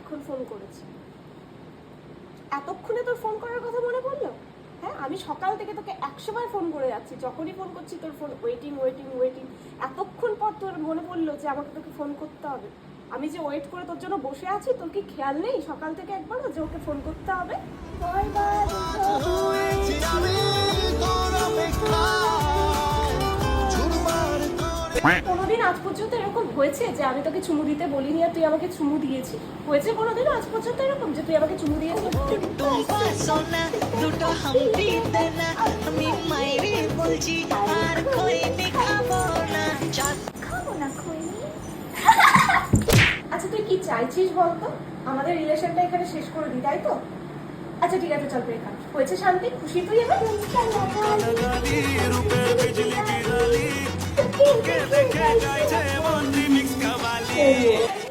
অনেকক্ষণ ফোন করেছি। এতক্ষণে তোর ফোন করার কথা মনে পড়লো? হ্যাঁ, আমি সকাল থেকে তোকে 100 বার ফোন করে যাচ্ছি, যখনই ফোন করছি তোর ফোন ওয়েটিং ওয়েটিং ওয়েটিং। এতক্ষণ পর তোর মনে পড়লো যে আমাকে তোকে ফোন করতে হবে। আমি যে ওয়েট করে তোর জন্য বসে আছি, তোর কি খেয়াল নেই সকাল থেকে একবারও যে ওকে ফোন করতে হবে? কোনোদিন আজ পর্যন্ত এরকম হয়েছে যে আমি তোকে চুমু দিতে বলিনি আর তুই আমাকে চুমু দিয়েছি? হয়েছে কোনোদিন আজ পর্যন্ত এরকম যে তুই আমাকে চুমু দিয়েছিস? খাবো না খৈনি। আচ্ছা তুই কি চাইছিস বলতো? আমাদের রিলেশনটা এখানে শেষ করে দিই, তাই তো? আচ্ছা ঠিক আছে, চল ব্রেকআপ। হয়েছে শান্তি, খুশি তুই এবার? के देखे जाए छे बंदी मिक्स कवाली